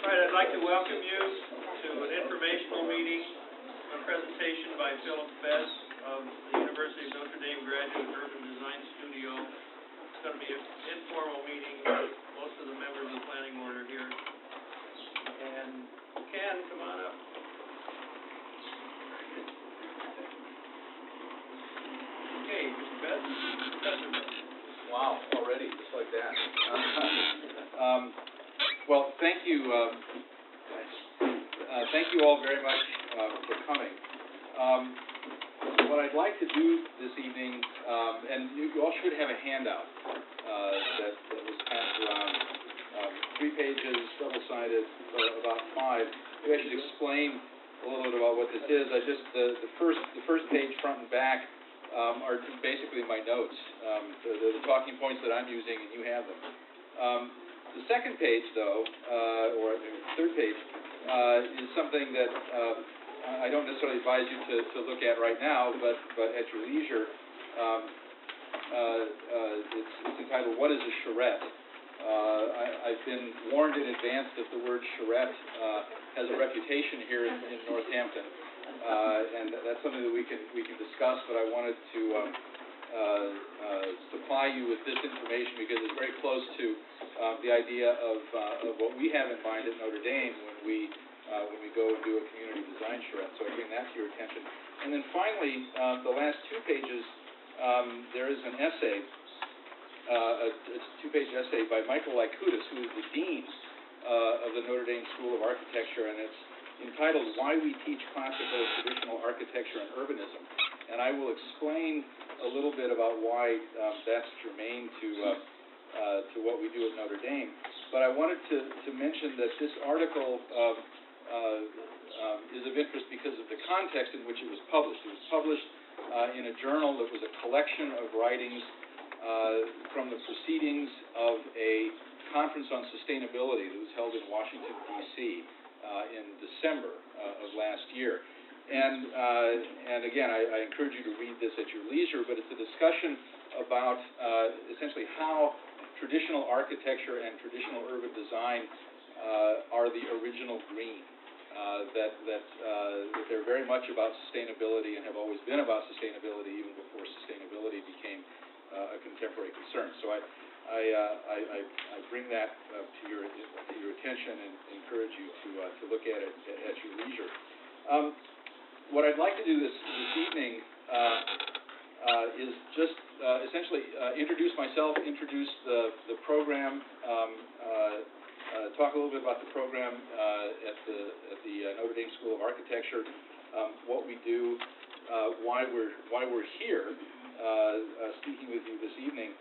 Right, I'd like to welcome you to an informational meeting, a presentation by Bess of the University of Notre Dame Graduate Urban Design Studio. It's going to be an informal meeting. Most of the members of the planning board are here. And Ken, come on up. Okay, Mr. Bess, Professor Bess. Wow, already, just like that. Well, thank you. Thank you all very much for coming. What I'd like to do this evening, and you all should have a handout that was passed around, 3 pages, double-sided, about 5. Maybe I should explain a little bit about what this is. The first page, front and back, are basically my notes, the talking points that I'm using, and you have them. The second page, though, or the third page, is something that I don't necessarily advise you to look at right now, but at your leisure. It's entitled, "What is a charrette?" I've been warned in advance that the word charrette has a reputation here in Northampton, and that's something that we can discuss. But I wanted to supply you with this information because it's very close to the idea of what we have in mind at Notre Dame when we go and do a community design charrette. So I bring that to your attention. And then finally, the last 2 pages, there is an essay, it's a 2-page essay by Michael Lycoutis, who is the dean of the Notre Dame School of Architecture, and it's entitled "Why We Teach Classical Traditional Architecture and Urbanism." And I will explain a little bit about why that's germane to what we do at Notre Dame. But I wanted to mention that this article is of interest because of the context in which it was published. It was published in a journal that was a collection of writings from the proceedings of a conference on sustainability that was held in Washington, D.C. In December of last year. And again, I encourage you to read this at your leisure, but it's a discussion about essentially how traditional architecture and traditional urban design are the original green. That they're very much about sustainability and have always been about sustainability even before sustainability became a contemporary concern. So I bring that to your attention and encourage you to look at it at your leisure. What I'd like to do this evening is just essentially introduce myself, introduce the program, talk a little bit about the program at the Notre Dame School of Architecture, what we do, why we're here speaking with you this evening.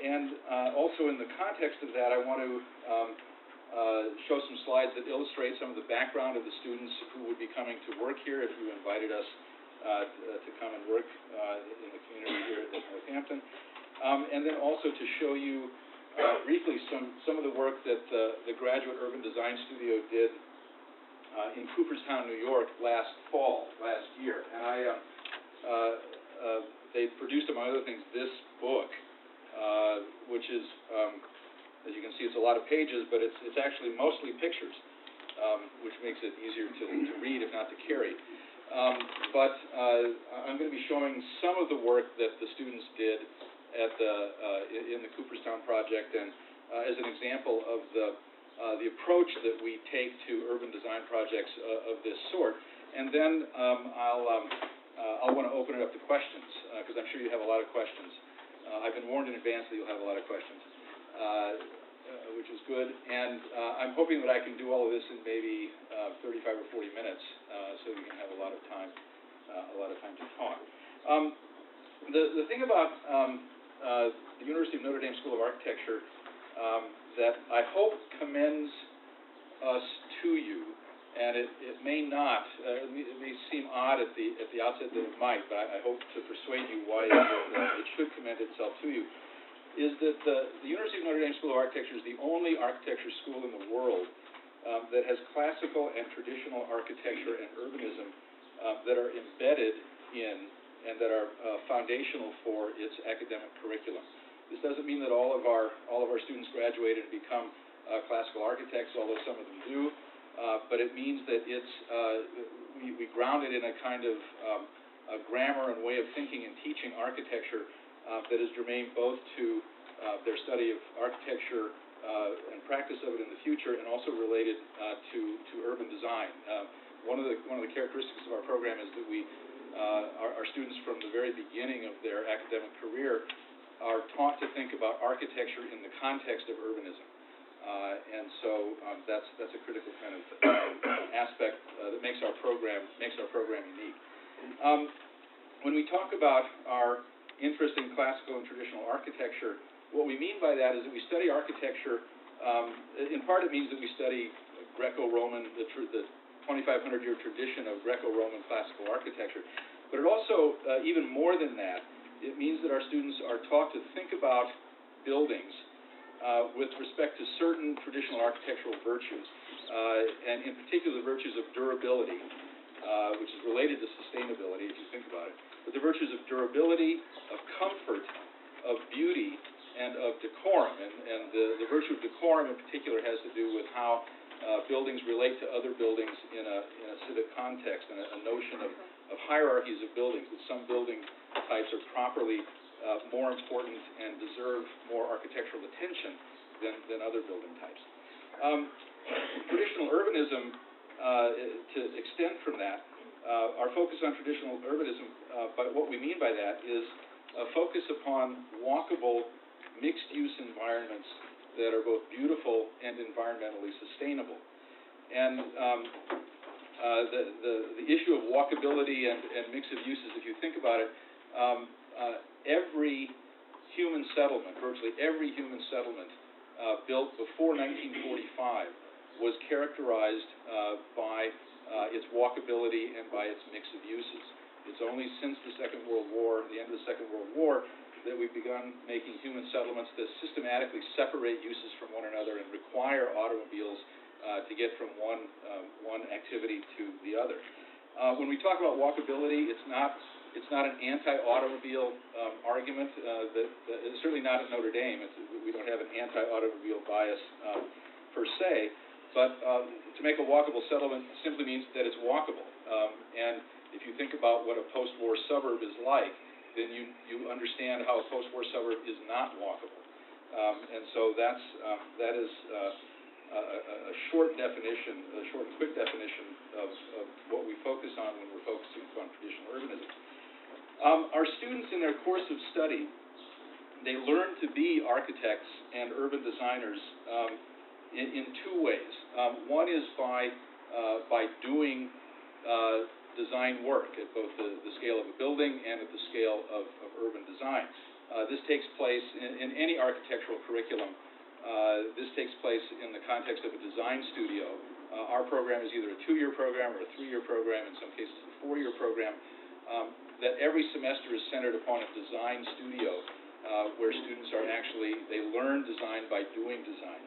And also in the context of that, I want to show some slides that illustrate some of the background of the students who would be coming to work here if you invited us to come and work in the community here at Northampton. And then also to show you briefly some of the work that the Graduate Urban Design Studio did in Cooperstown, New York last year. And they produced, among other things, this book, which is, as you can see, it's a lot of pages, but it's actually mostly pictures, which makes it easier to read, if not to carry. But I'm going to be showing some of the work that the students did at in the Cooperstown project, and as an example of the approach that we take to urban design projects of this sort. And then I'll want to open it up to questions, because I'm sure you have a lot of questions. I've been warned in advance that you'll have a lot of questions, which is good. And I'm hoping that I can do all of this in maybe 35 or 40 minutes, so we can have a lot of time to talk. The thing about the University of Notre Dame School of Architecture that I hope commends us to you, and it may not, it may seem odd at the outset that it might, but I hope to persuade you why it should commend itself to you, is that the University of Notre Dame School of Architecture is the only architecture school in the world that has classical and traditional architecture and urbanism that are embedded in and that are foundational for its academic curriculum. This doesn't mean that all of our students graduate and become classical architects, although some of them do, but it means that we ground it in a kind of a grammar and way of thinking and teaching architecture that is germane both to their study of architecture and practice of it in the future, and also related to urban design. One of the characteristics of our program is that our students from the very beginning of their academic career are taught to think about architecture in the context of urbanism, and so that's a critical kind of aspect that makes our program unique. When we talk about our interest in classical and traditional architecture, what we mean by that is that we study architecture. In part, it means that we study Greco-Roman, the 2,500-year tradition of Greco-Roman classical architecture. But it also, even more than that, it means that our students are taught to think about buildings with respect to certain traditional architectural virtues, and in particular the virtues of durability, which is related to sustainability, if you think about it. But the virtues of durability, of comfort, of beauty, and of decorum. And the virtue of decorum in particular has to do with how buildings relate to other buildings in a civic context, and a notion of hierarchies of buildings, that some building types are properly more important and deserve more architectural attention than other building types. Traditional urbanism, to extend from that, our focus on traditional urbanism, but what we mean by that is a focus upon walkable, mixed-use environments that are both beautiful and environmentally sustainable. And the issue of walkability and mix of uses, if you think about it, every human settlement, virtually every human settlement built before 1945 was characterized by its walkability and by its mix of uses. It's only since the Second World War, the end of the Second World War, that we've begun making human settlements that systematically separate uses from one another and require automobiles to get from one activity to the other. When we talk about walkability, it's not an anti-automobile argument. It's certainly not at Notre Dame. We don't have an anti-automobile bias per se, but to make a walkable settlement simply means that it's walkable. And if you think about what a post-war suburb is like, then you understand how a post-war suburb is not walkable. And so that is a short definition, a short and quick definition of what we focus on when we're focusing on traditional urbanism. Our students in their course of study, they learn to be architects and urban designers in two ways. One is by doing design work at both the scale of a building and at the scale of urban design. This takes place in any architectural curriculum. This takes place in the context of a design studio. Our program is either a 2-year program or a 3-year program, in some cases a 4-year program, that every semester is centered upon a design studio where students are they learn design by doing design.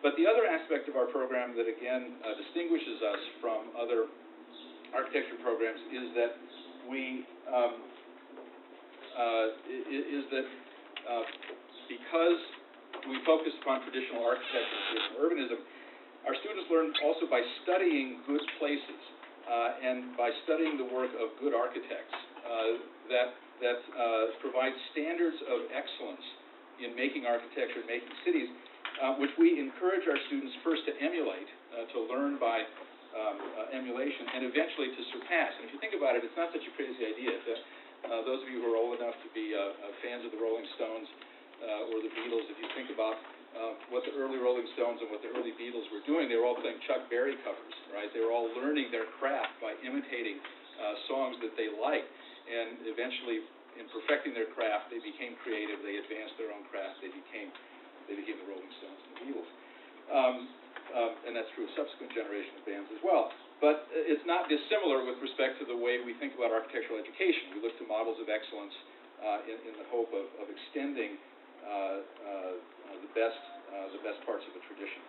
But the other aspect of our program that again distinguishes us from other architecture programs is that because we focus upon traditional architecture and traditional urbanism, our students learn also by studying good places and by studying the work of good architects that provide standards of excellence in making architecture, making cities, which we encourage our students first to emulate, to learn by emulation, and eventually to surpass. And if you think about it, it's not such a crazy idea. Those of you who are old enough to be fans of the Rolling Stones or the Beatles, if you think about what the early Rolling Stones and what the early Beatles were doing, they were all playing Chuck Berry covers, right? They were all learning their craft by imitating songs that they liked, and eventually, in perfecting their craft, they became creative. They advanced their own craft. They became the Rolling Stones and the Beatles. And that's true of subsequent generation of bands as well. But it's not dissimilar with respect to the way we think about architectural education. We look to models of excellence in the hope of extending the best parts of a tradition.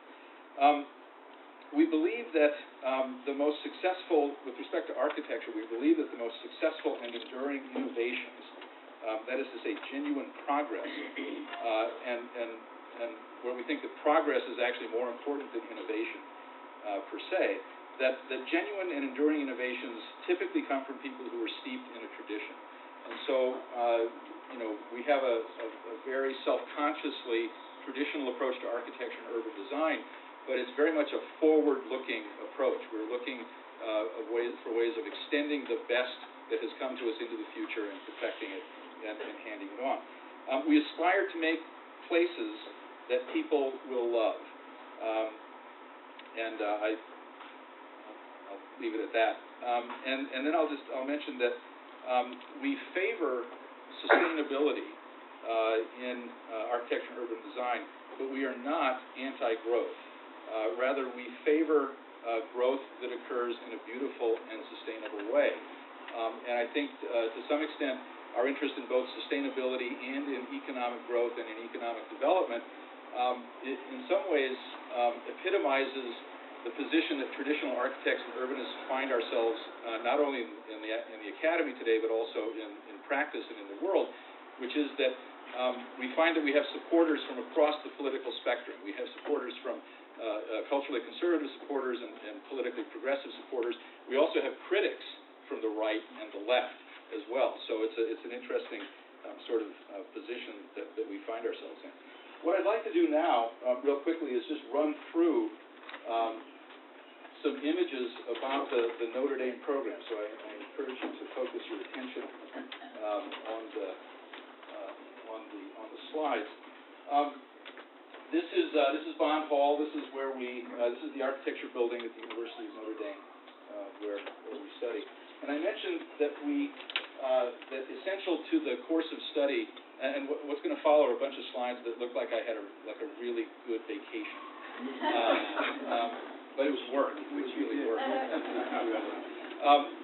We believe that the most successful, with respect to architecture, we believe that the most successful and enduring innovations, that is to say, genuine progress, and and where we think that progress is actually more important than innovation per se, that genuine and enduring innovations typically come from people who are steeped in a tradition. And so, we have a very self-consciously traditional approach to architecture and urban design, but it's very much a forward-looking approach. We're looking for ways of extending the best that has come to us into the future and perfecting it and handing it on. We aspire to make places that people will love. I'll leave it at that. And then I'll mention that we favor sustainability in architecture and urban design, but we are not anti-growth. Rather, we favor growth that occurs in a beautiful and sustainable way. And I think, to some extent, our interest in both sustainability and in economic growth and in economic development, in some ways epitomizes the position that traditional architects and urbanists find ourselves not only in the academy today, but also in practice and in the world, which is that we find that we have supporters from across the political spectrum. We have supporters from culturally conservative supporters and politically progressive supporters. We also have critics from the right and the left as well. So it's an interesting sort of position that we find ourselves in. What I'd like to do now, real quickly, is just run through some images about the Notre Dame program. So I encourage you to focus your attention on the slides. This is Bond Hall. This is where this is the architecture building at the University of Notre Dame, where we study. And I mentioned that that essential to the course of study, and what's going to follow are a bunch of slides that look like I had a really good vacation. But it was work. It was really work.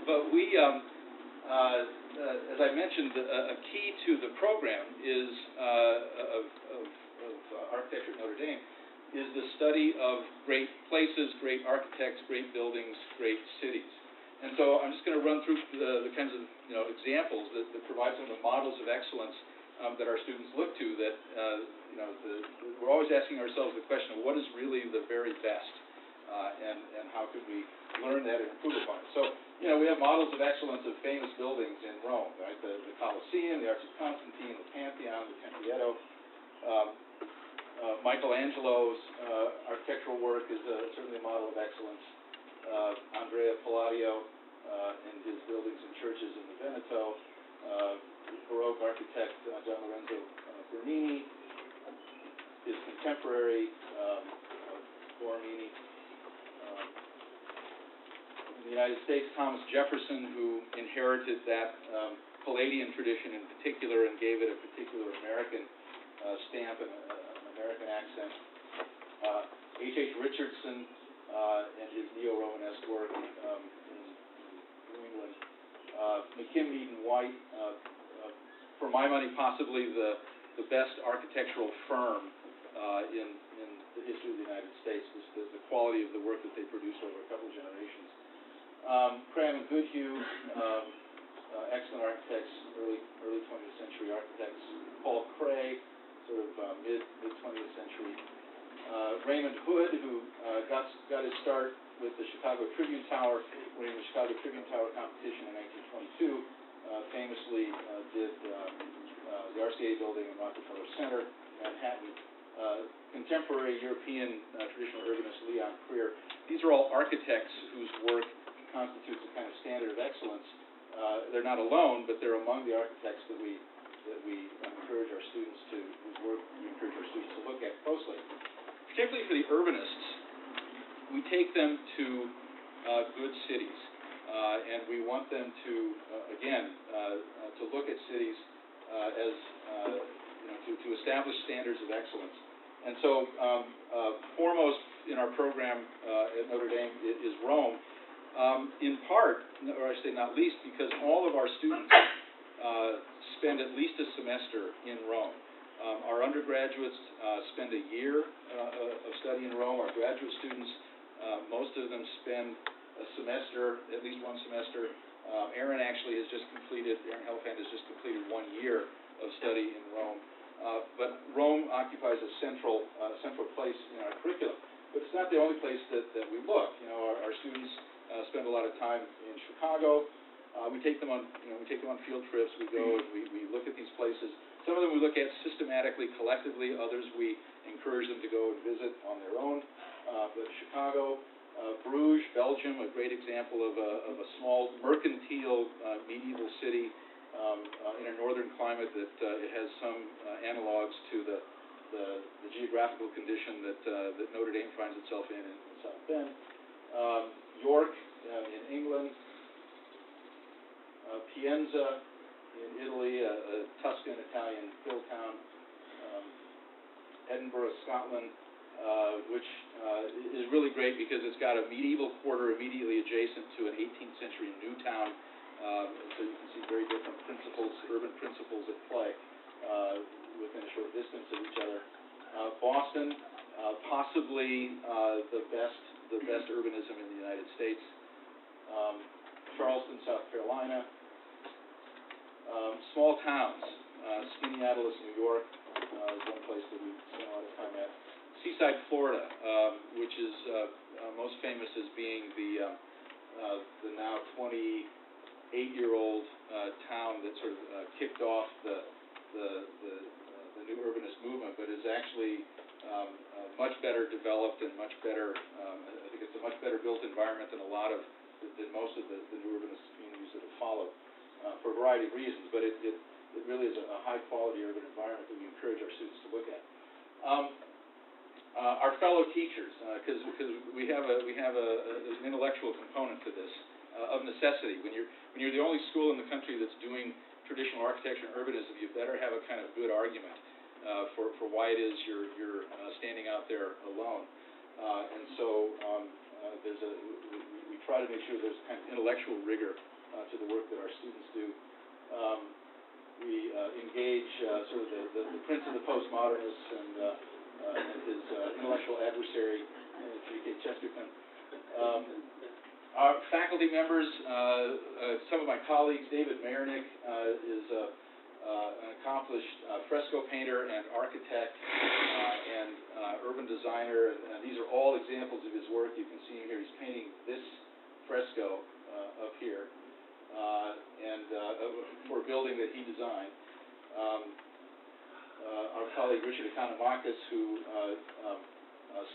But we, as I mentioned, a key to the program is of architecture at Notre Dame is the study of great places, great architects, great buildings, great cities. And so I'm just going to run through the kinds of examples that provide some of the models of excellence that our students look to. That we're always asking ourselves the question of what is really the very best. And how could we learn that and improve upon it? So, we have models of excellence of famous buildings in Rome, right? The Colosseum, the Arch of Constantine, the Pantheon, the Tempietto. Michelangelo's architectural work is certainly a model of excellence. Andrea Palladio and his buildings and churches in the Veneto. Baroque architect Gian Lorenzo Bernini. His contemporary Borromini. In the United States, Thomas Jefferson, who inherited that Palladian tradition in particular and gave it a particular American stamp and an American accent. H.H. Richardson and his neo-Romanesque work in New England. McKim Eden White, for my money, possibly the best architectural firm in the history of the United States. The quality of the work that they produced over a couple of generations. Cram and Goodhue, excellent architects, early 20th century architects. Paul Cray, sort of mid 20th century. Raymond Hood, who got his start with the Chicago Tribune Tower, winning the Chicago Tribune Tower competition in 1922, famously did the RCA building in Rockefeller Center, Manhattan. Contemporary European traditional urbanist Leon Creer. These are all architects whose work constitutes a kind of standard of excellence. They're not alone, but they're among the architects that we encourage our students whose work we encourage our students to look at closely. Particularly for the urbanists, we take them to good cities, and we want them to to look at cities as to establish standards of excellence. And so, foremost in our program at Notre Dame is Rome. In part, or I say not least, because all of our students spend at least a semester in Rome. Our undergraduates spend a year of study in Rome. Our graduate students, most of them spend a semester, at least one semester. Aaron Helfand has just completed 1 year of study in Rome. But Rome occupies a central place in our curriculum. But it's not the only place that we look. You know, our students spend a lot of time in Chicago. We take them on field trips. We go and we look at these places. Some of them we look at systematically, collectively. Others we encourage them to go and visit on their own. But Chicago, Bruges, Belgium, a great example of a small mercantile medieval city in a northern climate that it has some analogs to the geographical condition that Notre Dame finds itself in South Bend. York in England, Pienza in Italy, a Tuscan Italian hill town, Edinburgh, Scotland, which is really great because it's got a medieval quarter immediately adjacent to an 18th century new town, so you can see very different principles, urban principles at play within a short distance of each other. Boston, possibly the best urbanism in the United States. Charleston, South Carolina. Small towns, Skaneateles, New York, is one place that we spend a lot of time at. Seaside, Florida, which is most famous as being the now 28-year-old town that sort of kicked off the new urbanist movement, but is actually much better developed and much better. I think it's a much better built environment than most of the new urbanist communities that have followed, for a variety of reasons. But it really is a high quality urban environment that we encourage our students to look at. Our fellow teachers, because we have there's an intellectual component to this of necessity. When you're the only school in the country that's doing traditional architecture and urbanism, you better have a kind of good argument for why it is you're standing out there alone. And so we try to make sure there's kind of intellectual rigor to the work that our students do. We engage sort of the prince of the postmodernists and his intellectual adversary, G.K. Chesterton. Our faculty members, some of my colleagues, David Marinick is an accomplished fresco painter and architect and urban designer. And these are all examples of his work. You can see him here. He's painting this fresco up here for a building that he designed. Our colleague Richard Economakis, who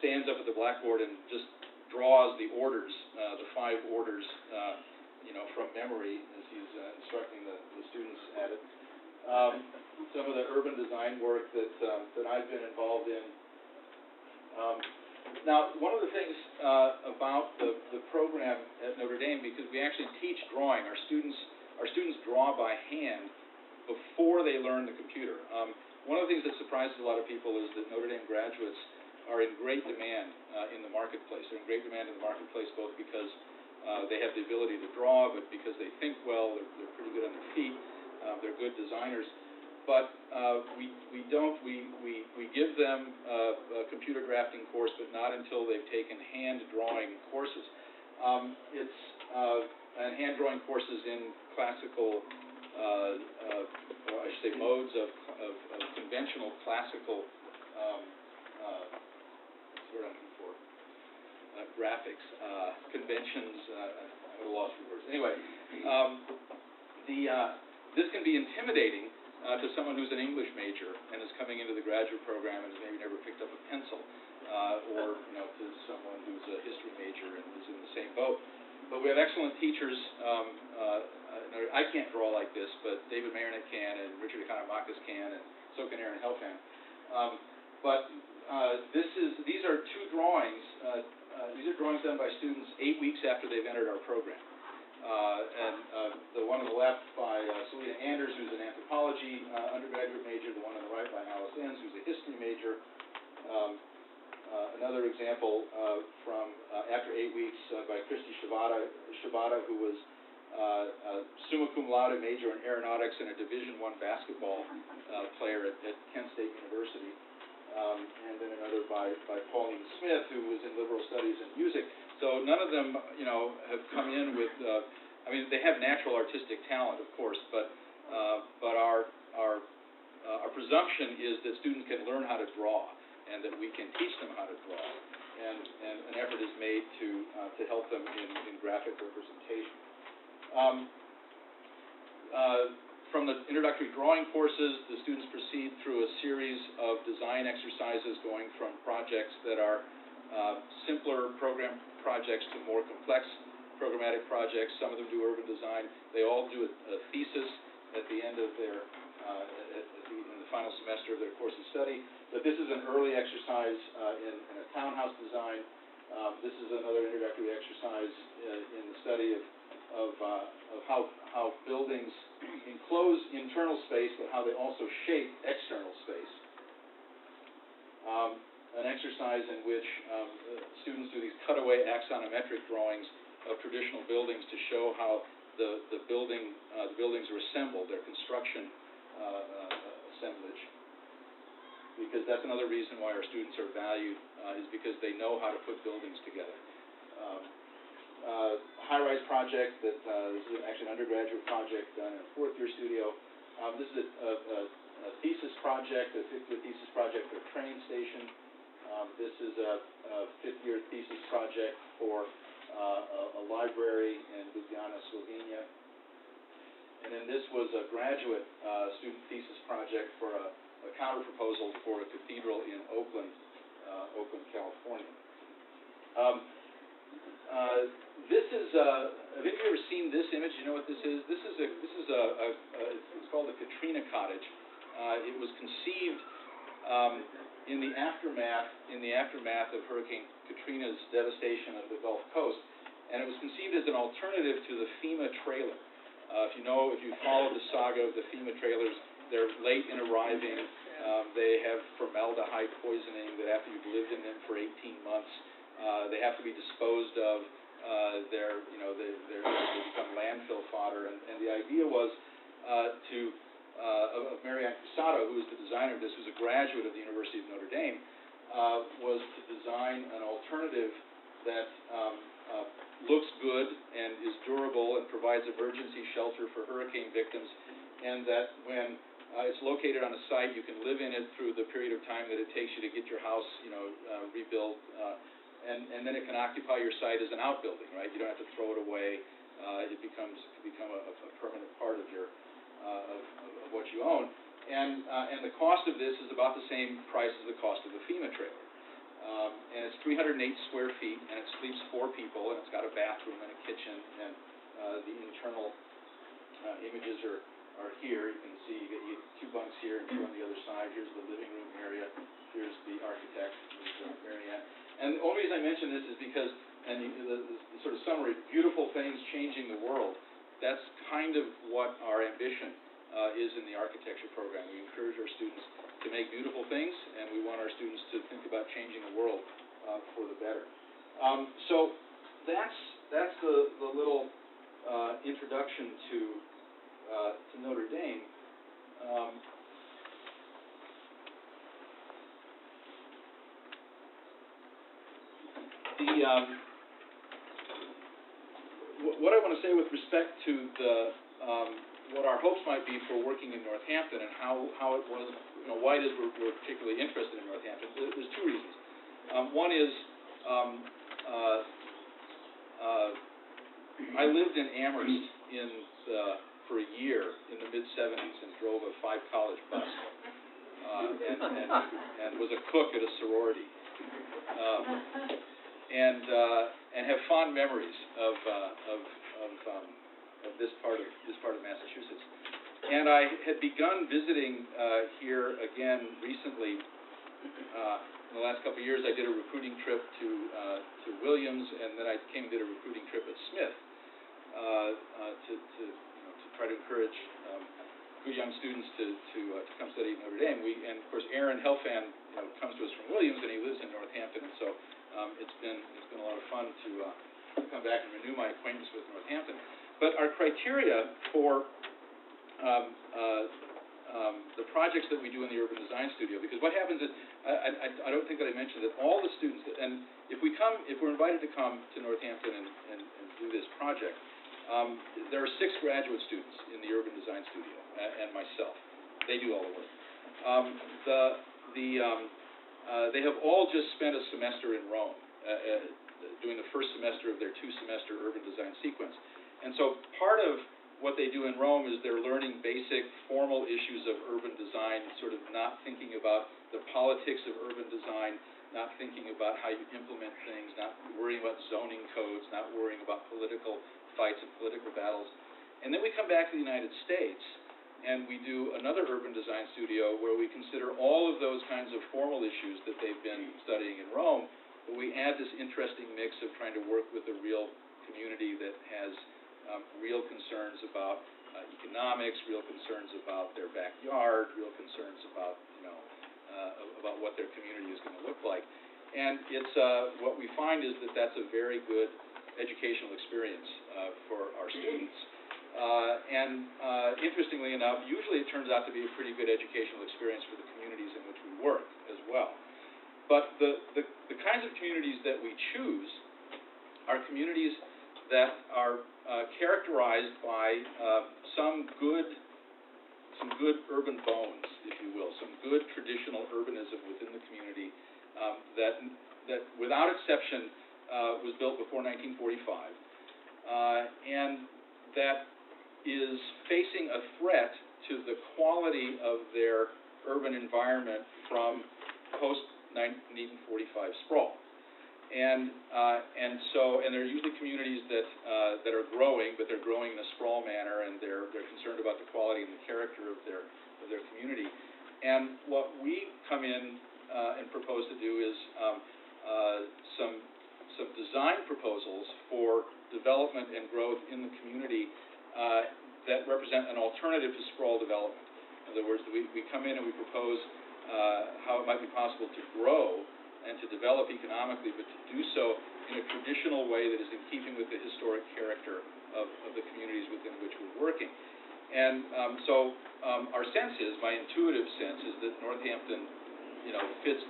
stands up at the blackboard and just draws the orders, the 5 orders, from memory as he's instructing the students at it. Some of the urban design work that I've been involved in. Now, one of the things about the program at Notre Dame, because we actually teach drawing, our students draw by hand before they learn the computer. One of the things that surprises a lot of people is that Notre Dame graduates are in great demand in the marketplace. They're in great demand in the marketplace both because they have the ability to draw, but because they think well, they're pretty good on their feet, they're good designers. But we give them a computer drafting course, but not until they've taken hand drawing courses. And hand drawing courses in classical, or I should say modes of conventional classical, what's the word I'm looking for? Graphics, conventions, I'm at a loss for words. Anyway, this can be intimidating to someone who's an English major and is coming into the graduate program and has maybe never picked up a pencil, or to someone who's a history major and is in the same boat. But we have excellent teachers. I can't draw like this, but David Marinick can, and Richard Economakis can, and so can Aaron Helfand. These are 2 drawings. These are drawings done by students 8 weeks after they've entered our program. The one on the left by Selena Anders, who's an anthropology undergraduate major. The one on the right by Alice Enns, who's a history major. Another example from after 8 weeks by Christy Shibata, who was a summa cum laude major in aeronautics and a Division I basketball player at Kent State University. And then another by Pauline Smith, who was in liberal studies and music. So none of them, have come in with. they have natural artistic talent, of course, but our presumption is that students can learn how to draw, and that we can teach them how to draw, and an effort is made to help them in graphic representation. From the introductory drawing courses, the students proceed through a series of design exercises going from projects that are simpler program projects to more complex programmatic projects. Some of them do urban design. They all do a thesis at the end of their, in the final semester of their course of study. But this is an early exercise in a townhouse design. This is another introductory exercise in the study of how buildings enclose internal space, but how they also shape external space. An exercise in which students do these cutaway axonometric drawings of traditional buildings to show how the buildings are assembled, their construction assemblage. Because that's another reason why our students are valued, is because they know how to put buildings together. High-rise project that this is actually an undergraduate project done in a fourth-year studio. This is a thesis project, a fifth-year thesis project for a train station. This is a fifth-year thesis project for a library in Ljubljana, Slovenia. And then this was a graduate student thesis project for a counter-proposal for a cathedral in Oakland, California. This is, have any of you ever seen this image? You know what this is? It's called the Katrina Cottage. It was conceived in the aftermath of Hurricane Katrina's devastation of the Gulf Coast, and it was conceived as an alternative to the FEMA trailer. If you follow the saga of the FEMA trailers, they're late in arriving. They have formaldehyde poisoning that after you've lived in them for 18 months, they have to be disposed of. They become landfill fodder, and the idea was of Marianne Casado, who is the designer of this, who's a graduate of the University of Notre Dame, was to design an alternative that looks good and is durable and provides emergency shelter for hurricane victims, and that when it's located on a site, you can live in it through the period of time that it takes you to get your house, rebuilt, and then it can occupy your site as an outbuilding, right? You don't have to throw it away. It could become a permanent part of your of what you own. And the cost of this is about the same price as the cost of the FEMA trailer. And it's 308 square feet, and it sleeps 4 people, and it's got a bathroom and a kitchen, and the internal images are here. You can see you get 2 bunks here and 2 on the other side. Here's the living room area. Here's the architect, Marianne. And the only reason I mention this is because, the sort of summary, beautiful things changing the world, that's kind of what our ambition is in the architecture program. We encourage our students to make beautiful things, and we want our students to think about changing the world for the better. So that's the little introduction to Notre Dame. What I want to say with respect to what our hopes might be for working in Northampton and how it was, why it is we're particularly interested in Northampton. There's 2 reasons. One is I lived in Amherst for a year in the mid-'70s and drove a 5-college bus and was a cook at a sorority. And have fond memories of this part of Massachusetts. And I had begun visiting here again recently. In the last couple of years, I did a recruiting trip to Williams, and then I came and did a recruiting trip at Smith to try to encourage good young students to come study at Notre Dame. And of course, Aaron Helfand comes to us from Williams, and he lives in Northampton, and so it's been a lot of fun to come back and renew my acquaintance with Northampton. But our criteria for the projects that we do in the Urban Design Studio, because what happens is, I don't think that I mentioned that all the students, and if we're invited to come to Northampton and do this project, there are 6 graduate students in the Urban Design Studio, and myself. They do all the work. They have all just spent a semester in Rome, doing the first semester of their two-semester urban design sequence. And so part of what they do in Rome is they're learning basic formal issues of urban design, sort of not thinking about the politics of urban design, not thinking about how you implement things, not worrying about zoning codes, not worrying about political fights and political battles. And then we come back to the United States, and we do another urban design studio where we consider all of those kinds of formal issues that they've been studying in Rome, but we add this interesting mix of trying to work with a real community that has real concerns about economics, real concerns about their backyard, real concerns about, about what their community is going to look like. And it's what we find is that that's a very good educational experience for our students. Interestingly enough, usually it turns out to be a pretty good educational experience for the communities in which we work as well. But the kinds of communities that we choose are communities that are characterized by some good urban bones, if you will, some good traditional urbanism within the community that without exception was built before 1945, and that is facing a threat to the quality of their urban environment from post-1945 sprawl. And they're usually communities that are growing, but they're growing in a sprawl manner, and they're concerned about the quality and the character of their community. And what we come in and propose to do is some design proposals for development and growth in the community that represent an alternative to sprawl development. In other words, we come in and we propose how it might be possible to grow and to develop economically, but to do so in a traditional way that is in keeping with the historic character of the communities within which we're working. And so our sense is, my intuitive sense is that Northampton, fits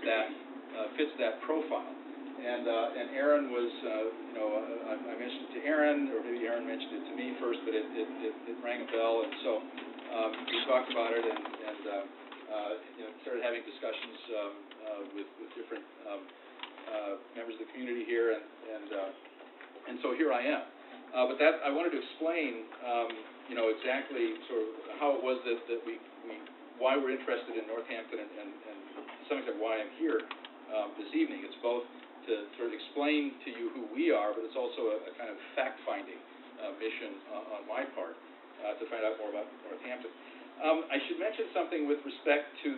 that profile. And Aaron was, I mentioned it to Aaron, or maybe Aaron mentioned it to me first, but it rang a bell, and so we talked about it and started having discussions with different members of the community here, and so here I am. But that I wanted to explain, exactly sort of how it was that why we're interested in Northampton, and to some extent why I'm here this evening. It's both to sort of explain to you who we are, but it's also a kind of fact-finding mission on my part to find out more about Northampton. I should mention something with respect to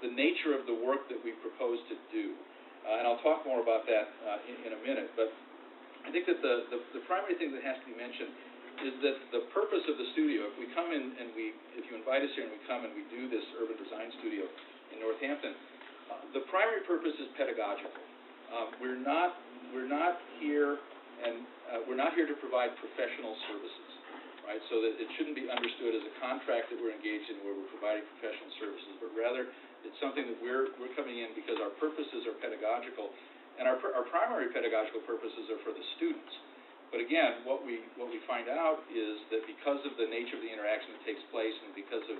the nature of the work that we propose to do, and I'll talk more about that in a minute. But I think that the primary thing that has to be mentioned is that the purpose of the studio, if we come in and if you invite us here and we come and we do this urban design studio in Northampton, the primary purpose is pedagogical. We're not here to provide professional services, right? So that it shouldn't be understood as a contract that we're engaged in where we're providing professional services, but rather it's something that we're coming in because our purposes are pedagogical, and our primary pedagogical purposes are for the students. But again, what we find out is that because of the nature of the interaction that takes place, and because of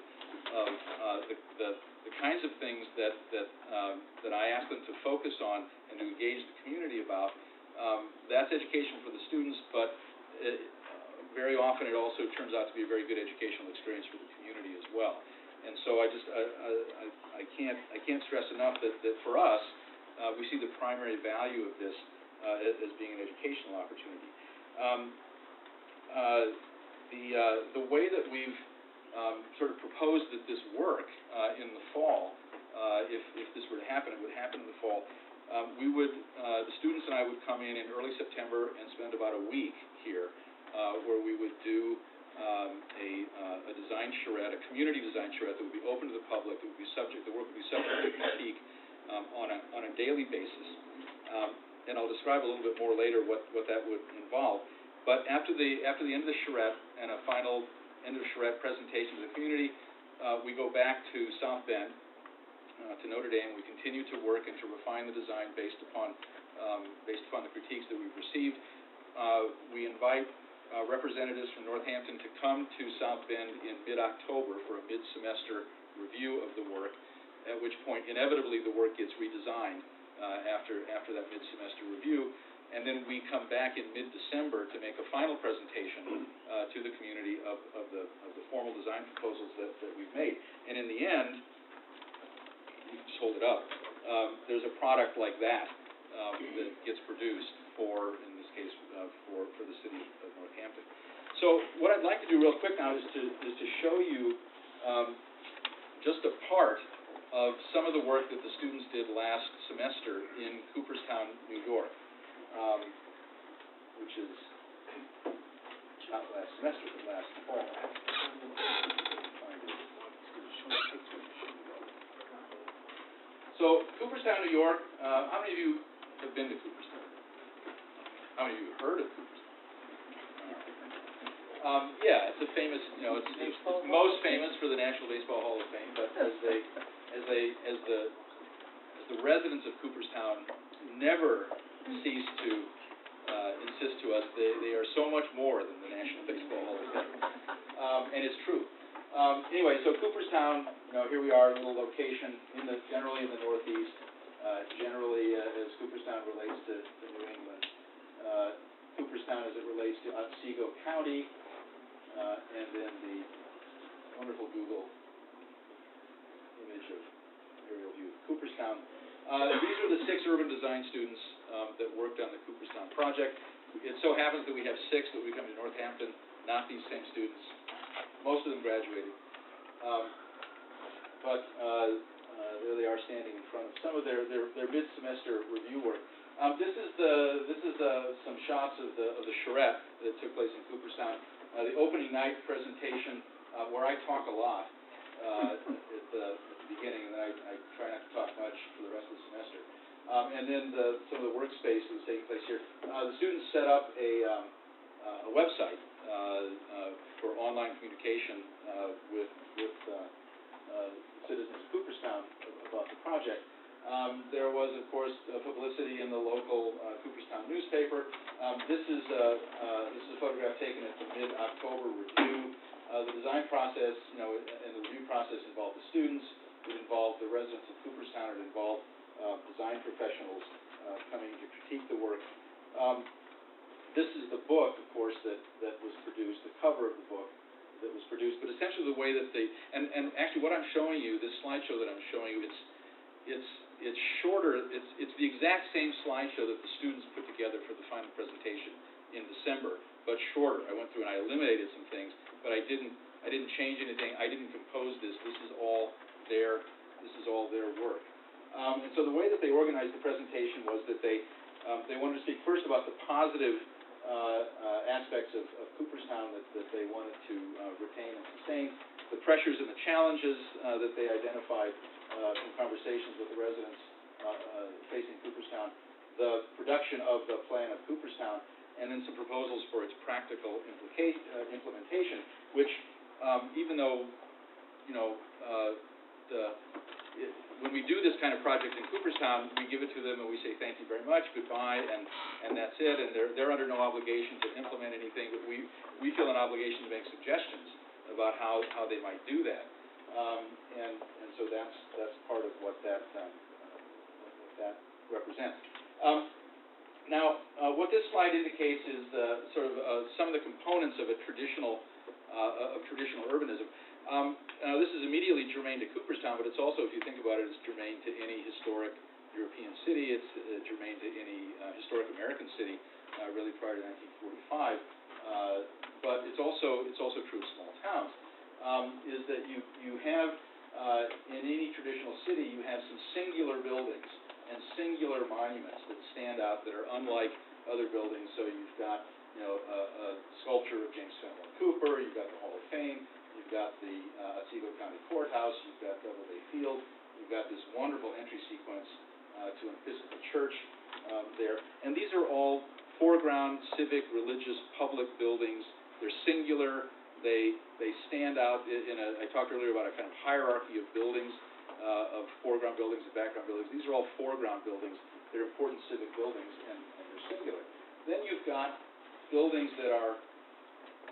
the kinds of things that I ask them to focus on and to engage the community about, that's education for the students, but very often it also turns out to be a very good educational experience for the community as well. And so I can't stress enough that for us, we see the primary value of this as being an educational opportunity. The way that we've sort of proposed that this work in the fall, if this were to happen, it would happen in the fall. The students and I would come in early September and spend about a week here, where we would do a design charrette, a community design charrette that would be open to the public. The work would be subject to critique on a daily basis. And I'll describe a little bit more later what that would involve. But after the end of the charrette and a final end of charrette presentation to the community, we go back to South Bend, to Notre Dame. We continue to work and to refine the design based upon the critiques that we've received. We invite representatives from Northampton to come to South Bend in mid-October for a mid-semester review of the work, at which point inevitably the work gets redesigned after that mid-semester review, and then we come back in mid-December to make a final presentation to the community of the formal design proposals that we've made. And in the end, you can just hold it up, there's a product like that that gets produced for, in this case, for the city of Northampton. So what I'd like to do real quick now is to show you just a part of some of the work that the students did last semester in Cooperstown, New York, which is not last semester, but last fall. So, Cooperstown, New York, how many of you have been to Cooperstown? How many of you have heard of Cooperstown? Yeah, it's a famous, it's most famous for the National Baseball Hall of Fame, but as the residents of Cooperstown never cease to insist to us, they are so much more than the National Baseball Hall of Fame, and it's true. Anyway, so Cooperstown, here we are, a little location generally in the Northeast, generally as Cooperstown relates to New England. Cooperstown as it relates to Otsego County, and then the wonderful Google image of aerial view of Cooperstown. These are the 6 urban design students that worked on the Cooperstown project. It so happens that we have 6 that we come to Northampton, not these same students. Most of them graduated. But there they are standing in front of some of their mid-semester review work. This is some shots of the charrette that took place in Cooperstown. The opening night presentation, where I talk a lot at the beginning, and then I try not to talk much for the rest of the semester. And then some of the workspace that was taking place here. The students set up a website for online communication with citizens of Cooperstown about the project. There was, of course, publicity in the local Cooperstown newspaper. This is a photograph taken at the mid-October review. The design process, and the review process involved the students. It involved the residents of Cooperstown. It involved design professionals coming to critique the work. This is the book, of course, that was produced, the cover of the book that was produced. But essentially the way that and actually what I'm showing you, this slideshow that I'm showing you, it's shorter. It's the exact same slideshow that the students put together for the final presentation in December, but shorter. I went through and I eliminated some things, but I didn't change anything. I didn't compose this. This is all their work. And so the way that they organized the presentation was that they wanted to speak first about the positive aspects of Cooperstown that they wanted to retain and sustain, the pressures and the challenges that they identified in conversations with the residents facing Cooperstown, the production of the plan of Cooperstown, and then some proposals for its practical implementation, which even though, when we do this kind of project in Cooperstown, we give it to them and we say thank you very much, goodbye, and that's it, and they're under no obligation to implement anything, but we feel an obligation to make suggestions about how they might do that. And so that's part of what that represents. Now, what this slide indicates is some of the components of traditional urbanism. Now, this is immediately germane to Cooperstown, but it's also, if you think about it, it's germane to any historic European city. It's germane to any historic American city, really prior to 1945. But it's also true of small towns. Is that you have in any traditional city, you have some singular buildings and singular monuments that stand out that are unlike other buildings. So you've got a sculpture of James Fenimore Cooper. You've got the Hall of Fame. You've got the Otsego County Courthouse. You've got Doubleday Field. You've got this wonderful entry sequence to an Episcopal church there. And these are all foreground civic, religious, public buildings. They're singular. They stand out I talked earlier about a kind of hierarchy of buildings, of foreground buildings and background buildings. These are all foreground buildings. They're important civic buildings, and they're singular. Then you've got buildings that are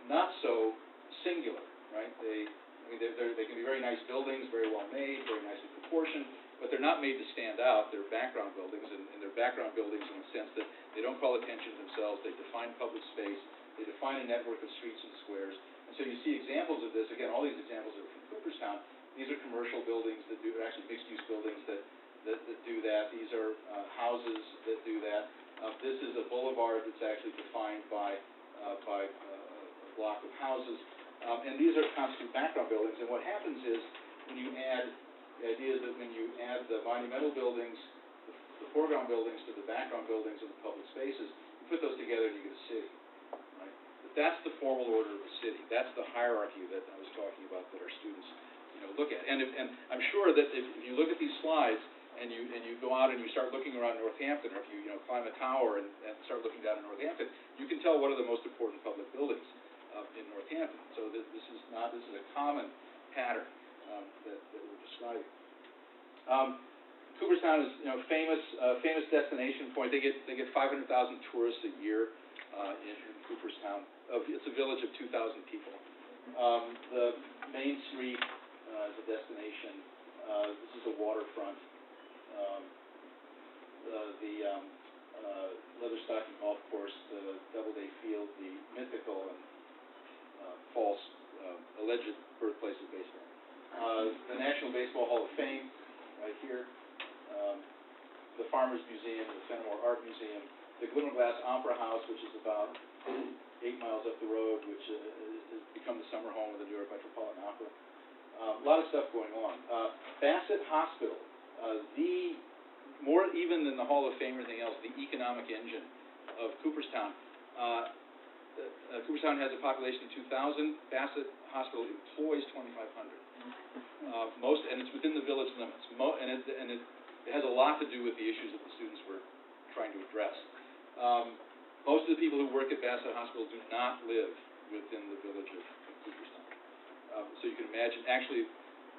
not so singular, right? They can be very nice buildings, very well made, very nicely proportioned, but they're not made to stand out. They're background buildings, and they're background buildings in the sense that they don't call attention to themselves. They define public space. They define a network of streets and squares. And so you see examples of this. Again, all these examples are from Cooperstown. These are commercial buildings that do, actually mixed-use buildings that do that. These are houses that do that. This is a boulevard that's actually defined by a block of houses. And these are constant background buildings. And what happens is, when you add, the idea is that when you add the monumental buildings, the foreground buildings to the background buildings of the public spaces, you put those together and you get a city. Right? But that's the formal order of the city. That's the hierarchy that I was talking about that our students, look at. And I'm sure that if you look at these slides and you go out and you start looking around Northampton, or if you climb a tower and start looking down in Northampton, you can tell what are the most important public buildings in Northampton. So this is a common pattern that we're describing. Cooperstown is famous destination point. They get 500,000 tourists a year in Cooperstown. It's a village of 2,000 people. The Main Street is a destination. This is the waterfront. The Leatherstocking Golf Course, the Doubleday Field, the mythical and false alleged birthplace of baseball. The National Baseball Hall of Fame, right here. The Farmers Museum, the Fenimore Art Museum, the Glimmerglass Opera House, which is about 8 miles up the road, which has become the summer home of the New York Metropolitan Opera. A lot of stuff going on. Bassett Hospital, more even than the Hall of Fame or anything else, the economic engine of Cooperstown. Cooperstown has a population of 2,000. Bassett Hospital employs 2,500. And it's within the village limits. And it has a lot to do with the issues that the students were trying to address. Most of the people who work at Bassett Hospital do not live within the village of Cooperstown. So you can imagine, actually,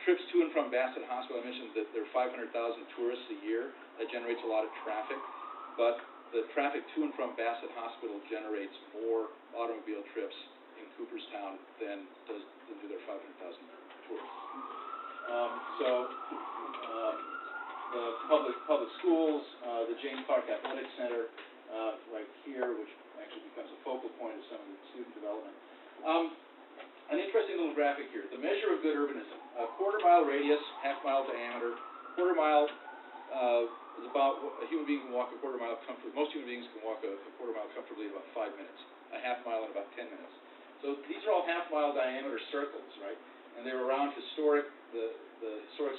trips to and from Bassett Hospital, I mentioned that there are 500,000 tourists a year. That generates a lot of traffic. But the traffic to and from Bassett Hospital generates more automobile trips in Cooperstown than do their 500,000 tourists. The public schools, the James Clark Athletic Center, right here, which actually becomes a focal point of some of the student development. An interesting little graphic here. The measure of good urbanism. A quarter-mile radius, half-mile diameter. Quarter-mile is about a human being can walk a quarter-mile comfortably. Most human beings can walk a quarter-mile comfortably in about 5 minutes. A half-mile in about 10 minutes. So these are all half-mile diameter circles, right? And they're around the historic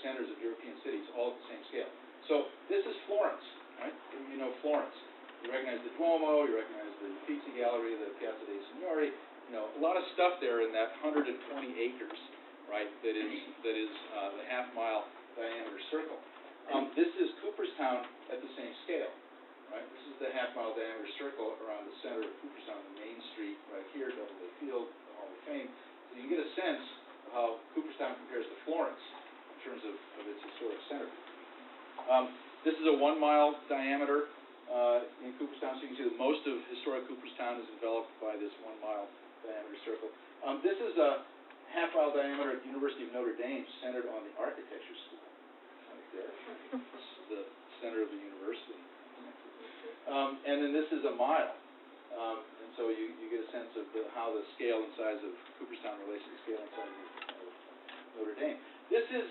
centers of European cities, all at the same scale. So this is Florence, right? You know Florence. You recognize the Duomo, you recognize the Uffizi Gallery, the Piazza dei Signori. A lot of stuff there in that 120 acres, right? That is the half-mile diameter circle. This is Cooperstown at the same scale, right? This is the half-mile diameter circle around the center of Cooperstown, the Main Street right here, Doubleday Field, the Hall of Fame. So you get a sense of how Cooperstown compares to Florence in terms of its historic center. This is a 1 mile diameter in Cooperstown, so you can see that most of historic Cooperstown is enveloped by this 1 mile diameter circle. This is a half-mile diameter at the University of Notre Dame, centered on the architecture school. Right there. This is the center of the university. And then this is a mile. And so you get a sense of how the scale and size of Cooperstown relates to the scale and size of Notre Dame. This is,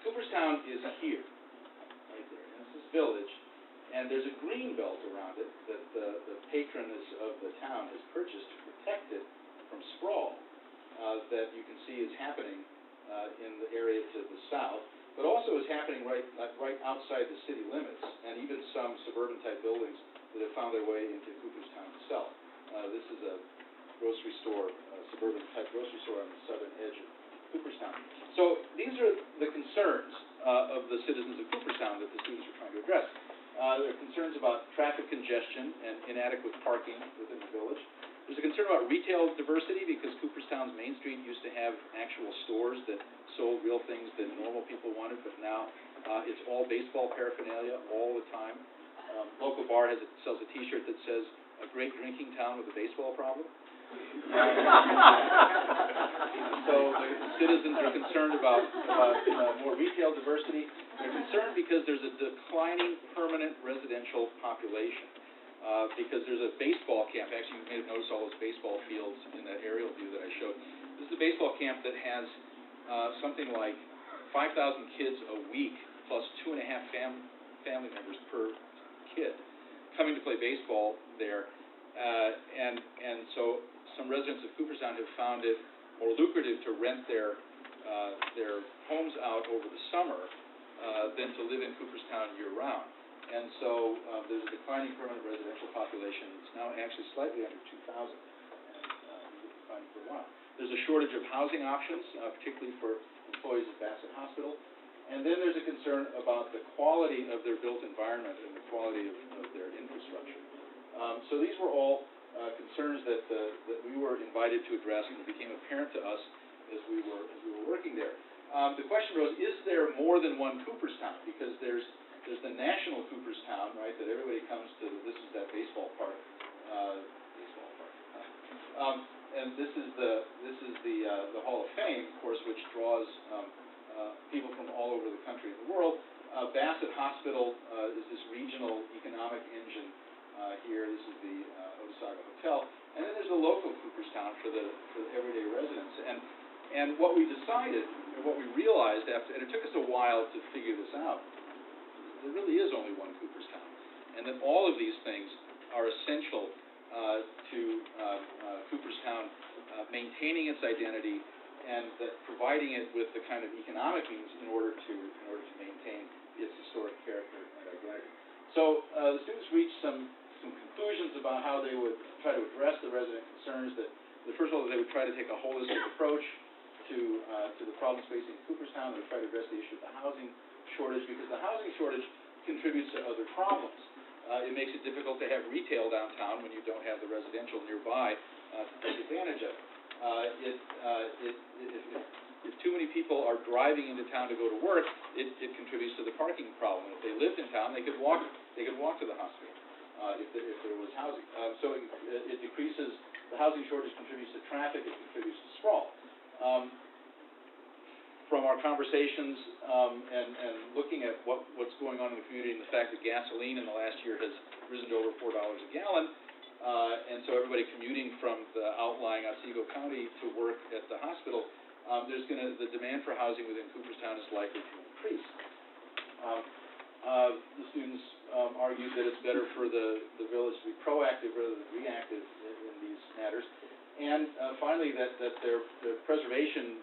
Cooperstown is here, right there. And this is village. And there's a green belt around it that the patroness of the town has purchased to protect it from sprawl that you can see is happening in the area to the south, but also is happening right outside the city limits, and even some suburban-type buildings that have found their way into Cooperstown itself. This is a grocery store, a suburban-type grocery store on the southern edge of Cooperstown. So these are the concerns of the citizens of Cooperstown that the students are trying to address. There are concerns about traffic congestion and inadequate parking within the village. There's a concern about retail diversity because Cooperstown's Main Street used to have actual stores that sold real things that normal people wanted, but now it's all baseball paraphernalia all the time. Local bar sells a T-shirt that says, "A great drinking town with a baseball problem." So the citizens are concerned about more retail diversity. They're concerned because there's a declining permanent residential population. Because there's a baseball camp. Actually, you may have noticed all those baseball fields in that aerial view that I showed. This is a baseball camp that has something like 5,000 kids a week, plus 2.5 family members per kid coming to play baseball there. And so some residents of Cooperstown have found it more lucrative to rent their homes out over the summer than to live in Cooperstown year-round. And so there's a declining permanent residential population. It's now actually slightly under 2,000, and declining for a while. There's a shortage of housing options, particularly for employees at Bassett Hospital. And then there's a concern about the quality of their built environment and the quality of their infrastructure. So these were all concerns that we were invited to address, and it became apparent to us as we were working there. The question arose: is there more than one Cooperstown? Because there's the national Cooperstown, right? That everybody comes to. This is that baseball park, and this is the Hall of Fame, of course, which draws people from all over the country and the world. Bassett Hospital is this regional economic engine here. This is the Osaga Hotel, and then there's the local Cooperstown for the everyday residents. And what we decided, or what we realized after, and it took us a while to figure this out, there really is only one Cooperstown, and that all of these things are essential to Cooperstown maintaining its identity and that providing it with the kind of economic means in order to maintain its historic character and identity. So the students reached some conclusions about how they would try to address the resident concerns. That first of all, they would try to take a holistic approach to the problems facing Cooperstown. They would try to address the issue of the housing shortage, because the housing shortage contributes to other problems. It makes it difficult to have retail downtown when you don't have the residential nearby to take advantage of it. If too many people are driving into town to go to work, it contributes to the parking problem. If they lived in town, they could walk to the hospital if there was housing. So it decreases. The housing shortage contributes to traffic. It contributes to sprawl. From our conversations and looking at what's going on in the community, and the fact that gasoline in the last year has risen to over $4 a gallon, and so everybody commuting from the outlying Otsego County to work at the hospital, the demand for housing within Cooperstown is likely to increase. The students argued that it's better for the village to be proactive rather than reactive in these matters, and finally that their preservation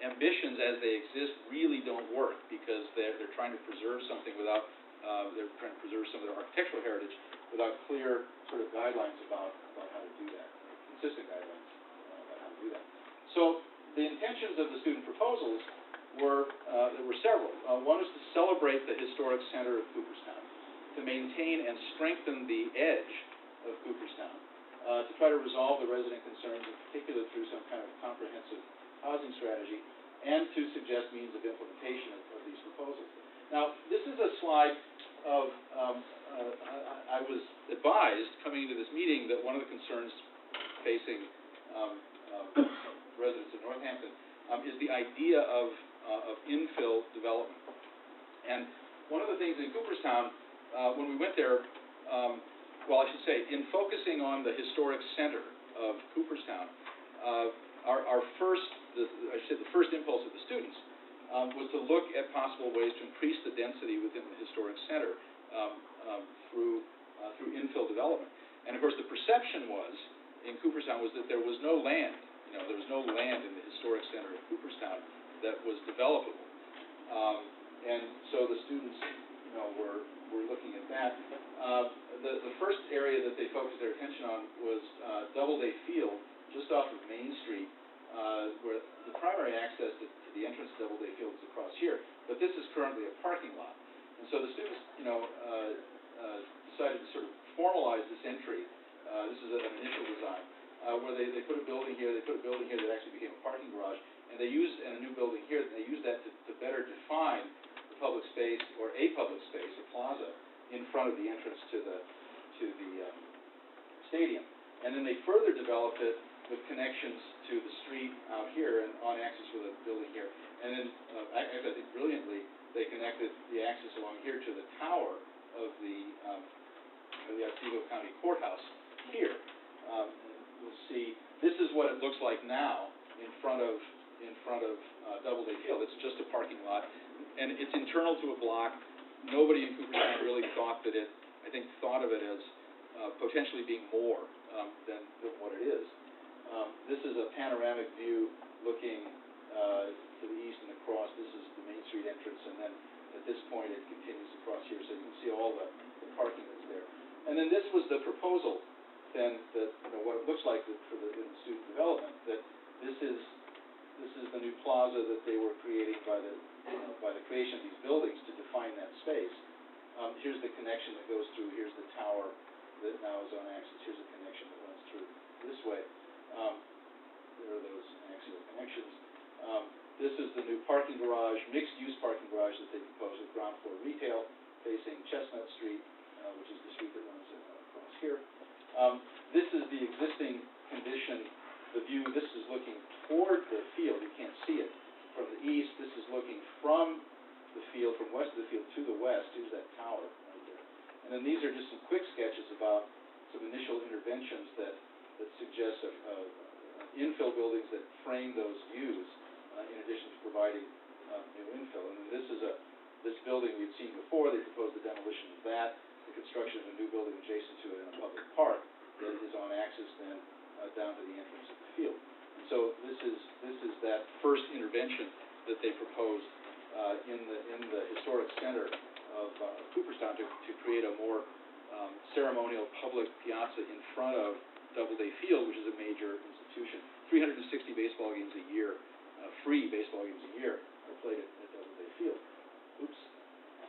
ambitions as they exist really don't work, because they're trying to preserve something without they're trying to preserve some of their architectural heritage without clear sort of guidelines about how to do that, consistent guidelines about how to do that. So the intentions of the student proposals were there were several. One is to celebrate the historic center of Cooperstown, to maintain and strengthen the edge of Cooperstown, to try to resolve the resident concerns, in particular through some kind of comprehensive housing strategy, and to suggest means of implementation of these proposals. Now, this is a slide of, I was advised coming into this meeting that one of the concerns facing residents of Northampton is the idea of infill development. And one of the things in Cooperstown, when we went there, well, I should say, in focusing on the historic center of Cooperstown, the first impulse of the students was to look at possible ways to increase the density within the historic center through infill development. And of course, the perception in Cooperstown was that there was no land. There was no land in the historic center of Cooperstown that was developable. And so the students, were looking at that. The first area that they focused their attention on was Doubleday Field, just off of Main Street, where the primary access to the entrance to Doubleday Field is across here, but this is currently a parking lot. And so the students, decided to sort of formalize this entry. This is an initial design, where they put a building here, that actually became a parking garage, and a new building here, and they used that to better define the public space, or a public space, a plaza, in front of the entrance to the stadium. And then they further developed it with connections to the street out here and on axis with a building here. And then, I think brilliantly, they connected the axis along here to the tower of the Otsego County Courthouse here. And we'll see, this is what it looks like now in front of Doubleday Field. It's just a parking lot, and it's internal to a block. Nobody in Cooperstown really thought of it as potentially being more than what it is. This is a panoramic view looking to the east and across. This is the Main Street entrance, and then at this point it continues across here, so you can see all the parking that's there. And then this was the proposal, then, that what it looks like for in the student development, that this is the new plaza that they were creating by the creation of these buildings to define that space. Here's the connection that goes through. Here's the tower that now is on axis. Here's a connection that runs through this way. There are those axial connections. This is the new parking garage, mixed-use parking garage that they proposed with ground floor retail facing Chestnut Street, which is the street that runs across here. This is the existing condition. The view, this is looking toward the field. You can't see it from the east. This is looking from the field, from west of the field to the west. Here's that tower right there. And then these are just some quick sketches about some initial interventions that suggest infill buildings that frame those views, in addition to providing new infill. And then this building we'd seen before. They proposed the demolition of that, the construction of a new building adjacent to it in a public park that is on axis then down to the entrance of the field. And so this is that first intervention that they proposed in the historic center of Cooperstown to create a more ceremonial public piazza in front of Doubleday Field, which is a major institution. 360 baseball games a year, free baseball games a year, are played at Doubleday Field. Oops.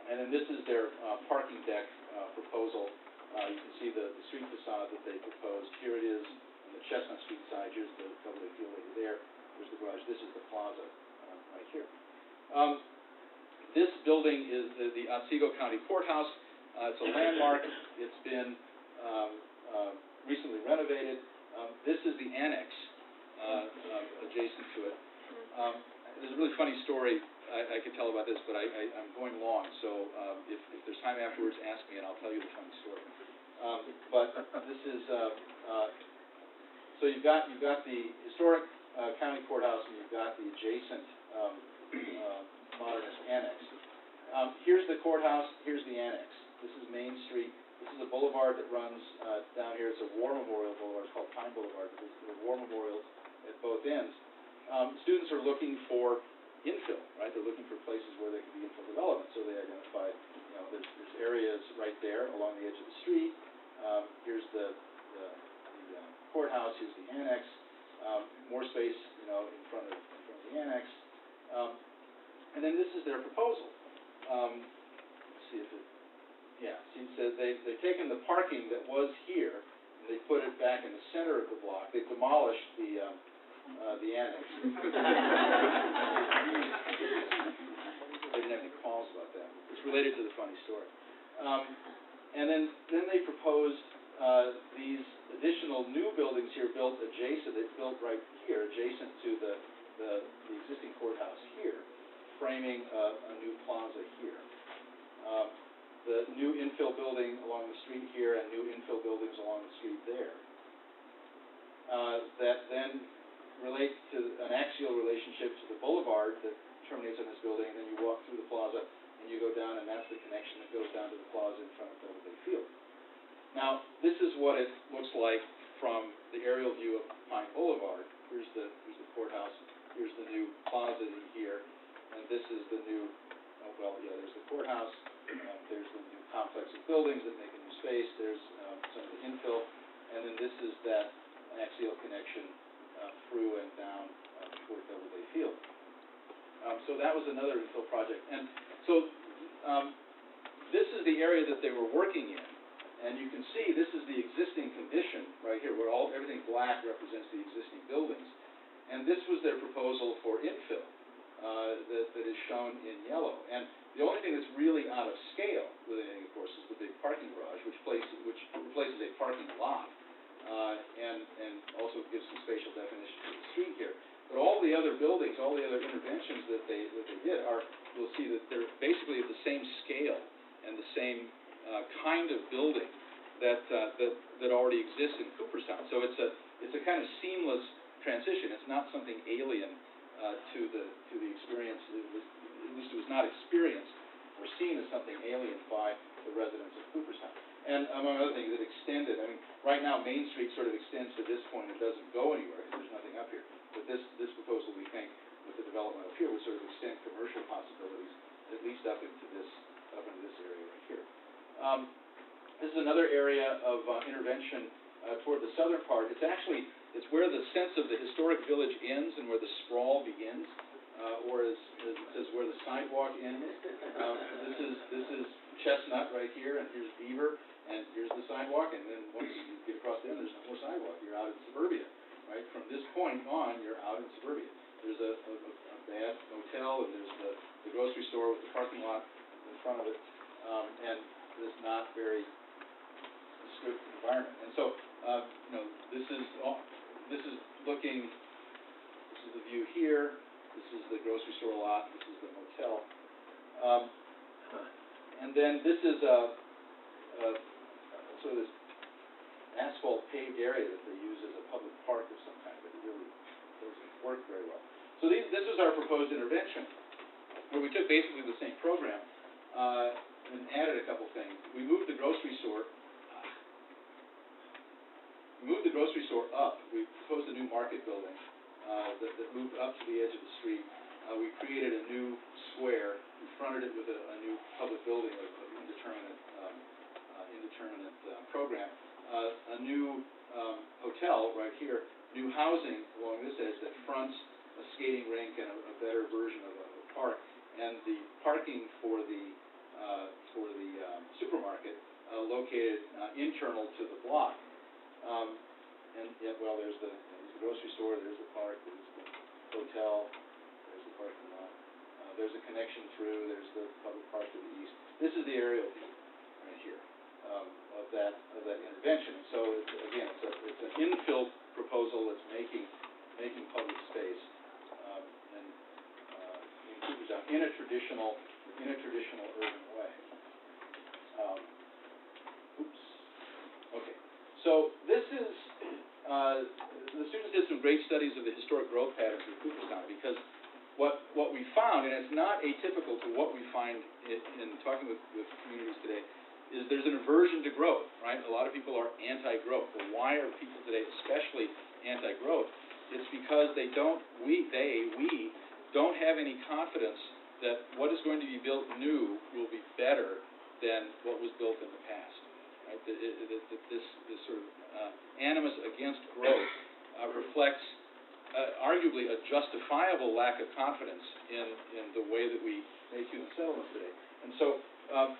And then this is their parking deck proposal. You can see the street facade that they proposed. Here it is on the Chestnut Street side. Here's the Doubleday Field over there. There's the garage. This is the plaza right here. This building is the Otsego County Courthouse. It's a landmark. It's been recently renovated. This is the annex adjacent to it. There's a really funny story I could tell about this, but I'm going long, so if there's time afterwards, ask me and I'll tell you the funny story. But this is so you've got the historic county courthouse and you've got the adjacent modernist annex. Here's the courthouse. Here's the annex. This is Main Street. This is a boulevard that runs down here. It's a war memorial boulevard. It's called Pine Boulevard. There are war memorials at both ends. Students are looking for infill, right? They're looking for places where there can be infill development. So they identified, there's areas right there along the edge of the street. Here's the courthouse. Here's the annex. More space, in front of the annex. And then this is their proposal. Let's see if it. Yeah. See, it says they've taken the parking that was here and they put it back in the center of the block. They demolished the annex. They didn't have any calls about that. It's related to the funny story. And then they proposed these additional new buildings here built adjacent. They built right here, adjacent to the existing courthouse here, framing a new plaza here. The new infill building along the street here and new infill buildings along the street there. That then relate to an axial relationship to the boulevard that terminates on this building, and then you walk through the plaza and you go down, and that's the connection that goes down to the plaza in front of Doubleday Field. Now, this is what it looks like from the aerial view of Pine Boulevard. Here's the courthouse. Here's the new plaza in here, and this is the new. There's the courthouse. There's the new complex of buildings that make a new space. There's some of the infill, and then this is that axial connection through and down toward Doubleday Field. So that was another infill project. And so this is the area that they were working in. And you can see this is the existing condition right here, where everything black represents the existing buildings. And this was their proposal for infill that is shown in yellow. And the only thing that's really out of scale with anything, of course, is the big parking garage, which replaces a parking lot. And particular interventions that they did are, you'll see that they're basically at the same scale and the same kind of building that already exists in Cooperstown. So it's a kind of seamless transition. It's not something alien to the experience. At least it was not experienced or seen as something alien by the residents of Cooperstown. And among other things, it extended. I mean, right now Main Street sort of extends to this point and doesn't go anywhere because there's nothing up here. But this proposal, we think, with the development up here, would sort of extend commercial possibilities at least up into this area right here. This is another area of intervention toward the southern part. It's where the sense of the historic village ends and where the sprawl begins, or as it says, where the sidewalk ends. This is Chestnut right here, and here's Beaver, and here's the sidewalk, and then once you get across the end, there's no more sidewalk. You're out in suburbia, right? From this point on, you're out in suburbia. There's a bad hotel, and there's the grocery store with the parking lot in front of it, and this not very strict environment. And so, this is the view here. This is the grocery store lot. This is the motel. And then this is sort of this asphalt paved area that they use as a public park of some kind, but it really doesn't work very well. So this was our proposed intervention, where we took basically the same program and added a couple things. We moved the grocery store. Up. We proposed a new market building that moved up to the edge of the street. We created a new square. We fronted it with a new public building of indeterminate program. A new hotel right here. New housing along this edge that fronts a skating rink and a better version of a park. And the parking for the supermarket located internal to the block. There's the grocery store, there's the park, there's the hotel, there's the parking lot. There's a connection through, there's the public park to the east. This is the aerial view right here of that intervention. So it's an infill proposal that's making public space in Cooperstown in a traditional urban way. Okay. So this is the students did some great studies of the historic growth patterns of Cooperstown, because what we found, and it's not atypical to what we find in talking with communities today, is there's an aversion to growth, right? A lot of people are anti-growth. Well, why are people today especially anti-growth? It's because we don't have any confidence that what is going to be built new will be better than what was built in the past. Right? This sort of animus against growth reflects arguably a justifiable lack of confidence in the way that we make human settlements today. And so,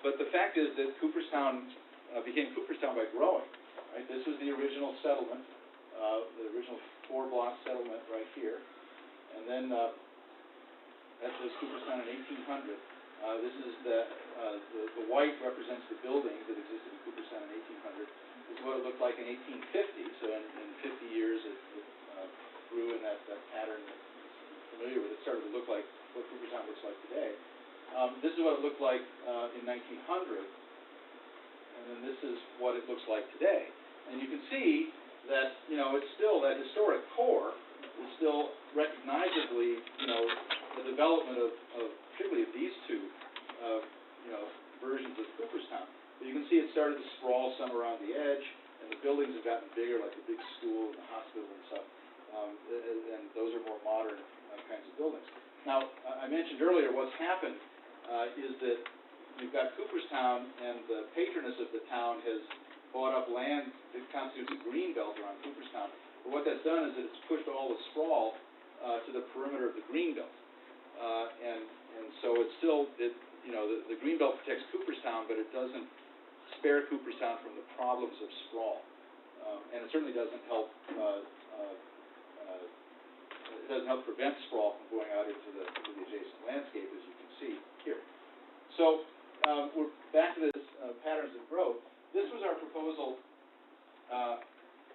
but the fact is that Cooperstown became Cooperstown by growing. Right? This was the original settlement, the original 4-block settlement right here, and then that was Cooperstown in 1800. This is the white represents the buildings that existed in Cooperstown in 1800. This is what it looked like in 1850. So in 50 years, it grew in that pattern that you're familiar with. It started to look like what Cooperstown looks like today. This is what it looked like in 1900, and then this is what it looks like today. And you can see that it's still that historic core is still recognizably the development of particularly of these two versions of Cooperstown. But you can see it started to sprawl some around the edge, and the buildings have gotten bigger, like the big school and the hospital and stuff. And those are more modern kinds of buildings. Now, I mentioned earlier what's happened is that you've got Cooperstown, and the patroness of the town has bought up land that constitutes a green belt around Cooperstown. But what that's done is that it's pushed all the sprawl to the perimeter of the green belt. And so it's still, the green belt protects Cooperstown, but it doesn't spare Cooperstown from the problems of sprawl. And it certainly doesn't help prevent sprawl from going out into the adjacent landscape, as you can see here. So we're back to this patterns of growth. This was our proposal,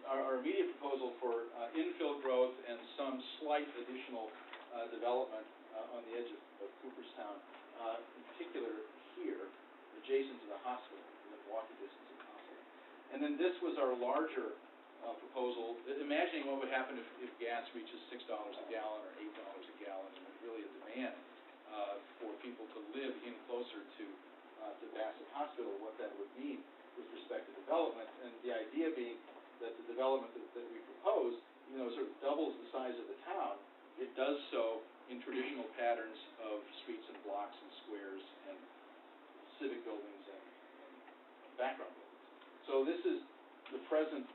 our immediate proposal for infill growth and some slight additional development on the edge of Cooperstown, in particular here, adjacent to the hospital, within walking distance of the hospital. And then this was our larger proposal, imagining what would happen if gas reaches $6 a gallon or $8 a gallon, and really a demand for people to live in closer to Bassett Hospital, what that would mean with respect to development. And the idea being that the development that we propose, even though it sort of doubles the size of the town, it does so in traditional patterns of streets and blocks and squares and civic buildings and background buildings. So this is the present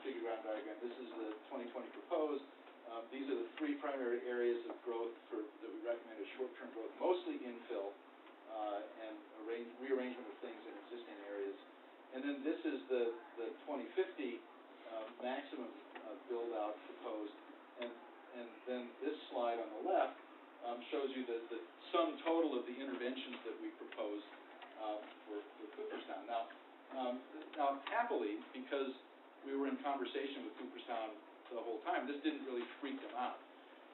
figure ground diagram. This is the 2020 proposed. These are the three primary areas of growth that we recommend as short-term growth, mostly infill and rearrangement of things in existing areas. And then this is the 2050 maximum build-out proposed. And then this slide on the left shows you the sum total of the interventions that we proposed for Cooperstown. Now, happily, because we were in conversation with Cooperstown the whole time, this didn't really freak them out,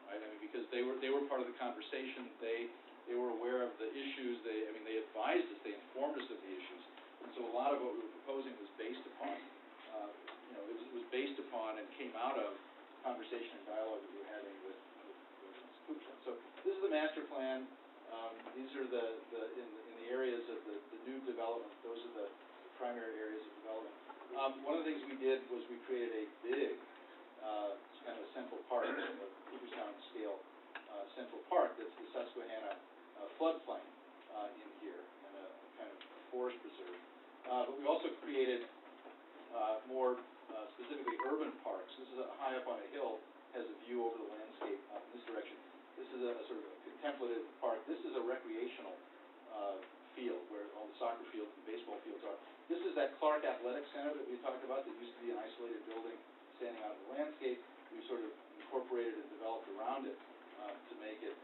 right? I mean, because they were part of the conversation. They were aware of the issues. They advised us. They informed us of the issues. And so a lot of what we were proposing was based upon, it was based upon and came out of conversation and dialogue that we were having with Cooperstown. So this is the master plan. These are in the areas of the new development. Those are the primary areas of development. One of the things we did was we created a big kind of central park, a Cooperstown scale central park that's the Susquehanna floodplain in here, and a kind of forest preserve. But we also created more specifically urban parks. This is high up on a hill, has a view over the landscape in this direction. This is a sort of a contemplative park. This is a recreational field where all the soccer fields and baseball fields are. This is that Clark Athletic Center that we talked about that used to be an isolated building standing out in the landscape. We sort of incorporated and developed around it to make it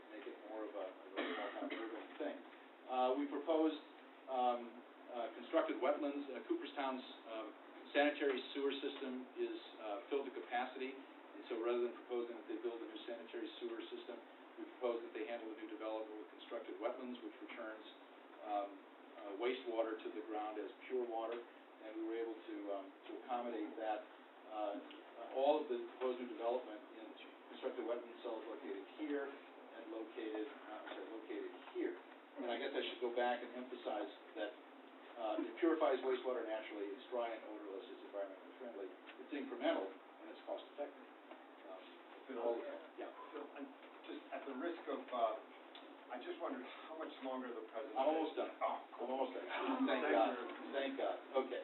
more of a small town urban thing. We proposed constructed wetlands. Cooperstown's sanitary sewer system is filled to capacity, and so rather than proposing that they build a new sanitary sewer system, we propose that they handle the new development with constructed wetlands, which returns wastewater to the ground as pure water, and we were able to accommodate that. All of the proposed new development in constructed wetland cells located here and located here. And I guess I should go back and emphasize that it purifies wastewater naturally, it's dry and odorless, it's environmentally friendly, it's incremental, and it's cost effective. Phil, yeah. Phil, just at the risk of, I just wondered how much longer the presentation. I'm almost done. Oh, I'm almost done. Thank God. Thank God. Okay.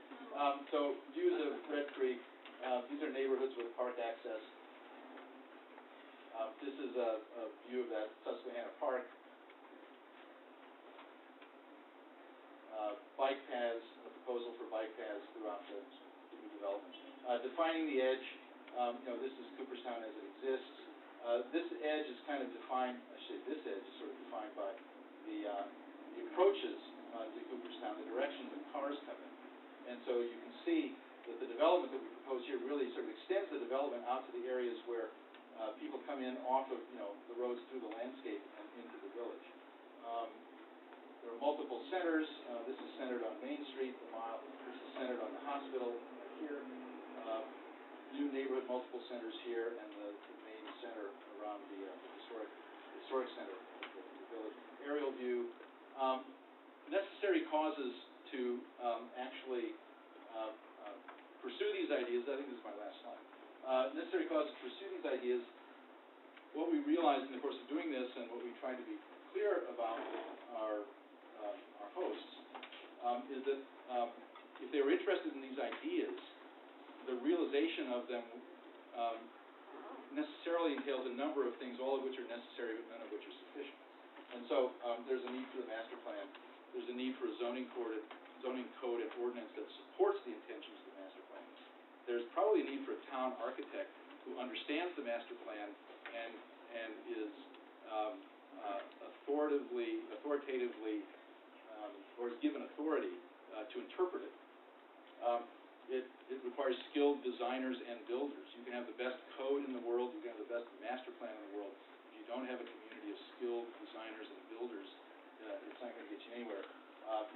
So views of Red Creek. These are neighborhoods with park access. This is a view of that Susquehanna Park. Bike paths, a proposal for bike paths throughout the new development. Defining the edge. This is Cooperstown as it exists. This edge is kind of defined, actually this edge is sort of defined by the approaches to Cooperstown, the direction that cars come in. And so you can see that the development that we propose here really sort of extends the development out to the areas where people come in off of, the roads through the landscape and into the village. There are multiple centers. This is centered on Main Street, the mile. This is centered on the hospital here. New neighborhood multiple centers here, and the main center around the historic center of the village. Aerial view. Necessary causes to actually pursue these ideas. I think this is my last slide. Necessary causes to pursue these ideas. What we realized in the course of doing this, and what we tried to be clear about our hosts, is that if they were interested in these ideas, the realization of them necessarily entails a number of things, all of which are necessary, but none of which are sufficient. And so there's a need for the master plan. There's a need for a zoning code and ordinance that supports the intentions of the master plan. There's probably a need for a town architect who understands the master plan and is authoritatively or is given authority to interpret it. it requires skilled designers and builders. You can have the best code in the world, you can have the best master plan in the world. If you don't have a community of skilled designers and builders, it's not going to get you anywhere.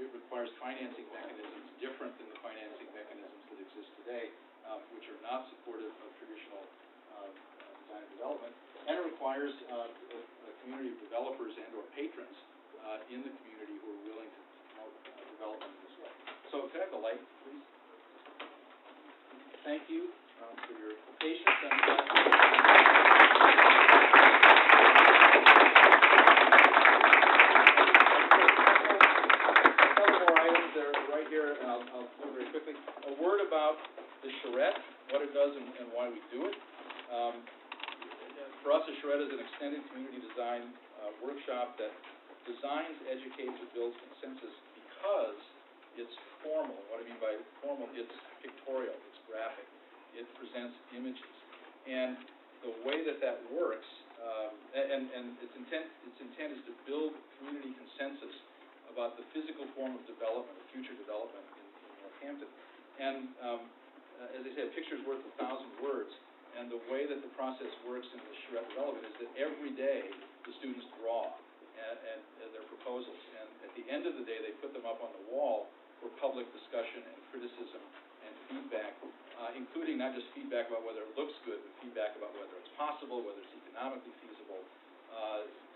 It requires financing mechanisms different than the financing mechanisms that exist today, which are not supportive of traditional design and development. And it requires a community of developers and or patrons in the community who are willing to promote development in this way. So could I have the light, please? Thank you for your patience and a couple more items that are right here, and I'll do very quickly. A word about the charrette, what it does and why we do it. For us, a charrette is an extended community design workshop that designs, educates, and builds consensus because it's formal. What I mean by formal, it's pictorial, it's graphic, it presents images. And the way that works, and its intent is to build community consensus about the physical form of development, of future development in Northampton. And as I said, a picture's worth 1,000 words. And the way that the process works in the charrette development is that every day the students draw and their proposals. And at the end of the day, they put them up on the wall for public discussion and criticism and feedback, including not just feedback about whether it looks good, but feedback about whether it's possible, whether it's economically feasible.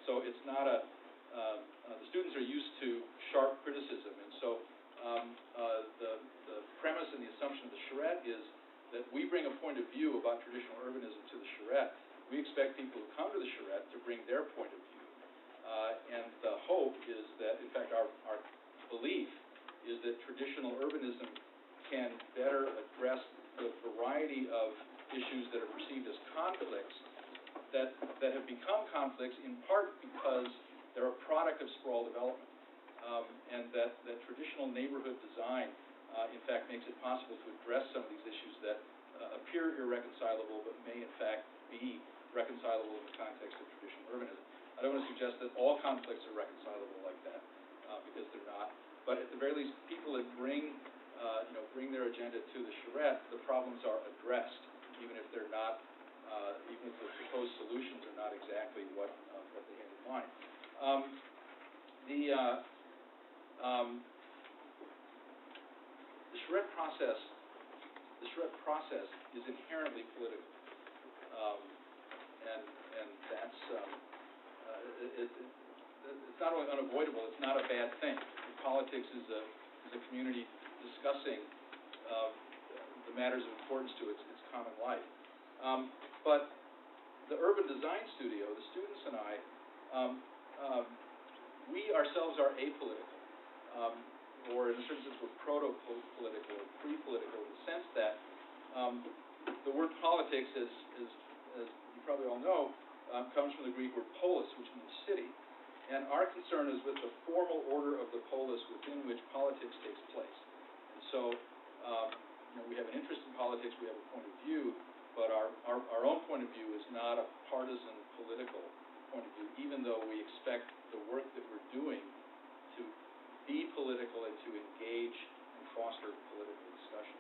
So it's not the students are used to sharp criticism, and so the premise and the assumption of the charrette is that we bring a point of view about traditional urbanism to the charrette. We expect people who come to the charrette to bring their point of view. And the hope is that, in fact, our belief is that traditional urbanism can better address the variety of issues that are perceived as conflicts that have become conflicts in part because they're a product of sprawl development. And that traditional neighborhood design, in fact, makes it possible to address some of these issues that appear irreconcilable but may, in fact, be reconcilable in the context of traditional urbanism. I don't want to suggest that all conflicts are reconcilable like that, because they're not. But at the very least, people that bring their agenda to the charrette, the problems are addressed, even if they're not, even if the proposed solutions are not exactly what they had in mind. The charrette process is inherently political, and that's it's not only unavoidable; it's not a bad thing. Politics is a community discussing the matters of importance to its common life. But the Urban Design Studio, the students and I, we ourselves are apolitical. Or in a certain sense, we're proto-political or pre-political in the sense that the word politics, as you probably all know, comes from the Greek word polis, which means city. And our concern is with the formal order of the polis within which politics takes place. And so, we have an interest in politics, we have a point of view, but our own point of view is not a partisan political point of view, even though we expect the work that we're doing to be political and to engage and foster political discussion.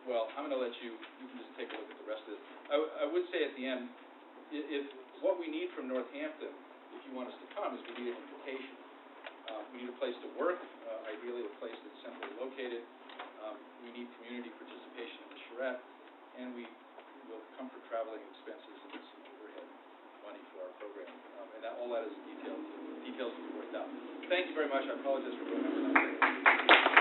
Well, I'm going to let you can just take a look at the rest of this. I would say at the end, if what we need from Northampton, if you want us to come, is we need an invitation. We need a place to work, ideally a place that's centrally located. We need community participation in the charrette, and we will come for traveling expenses and some overhead money for our program. And all that is details to be worked out. Thank you very much. I apologize for going on.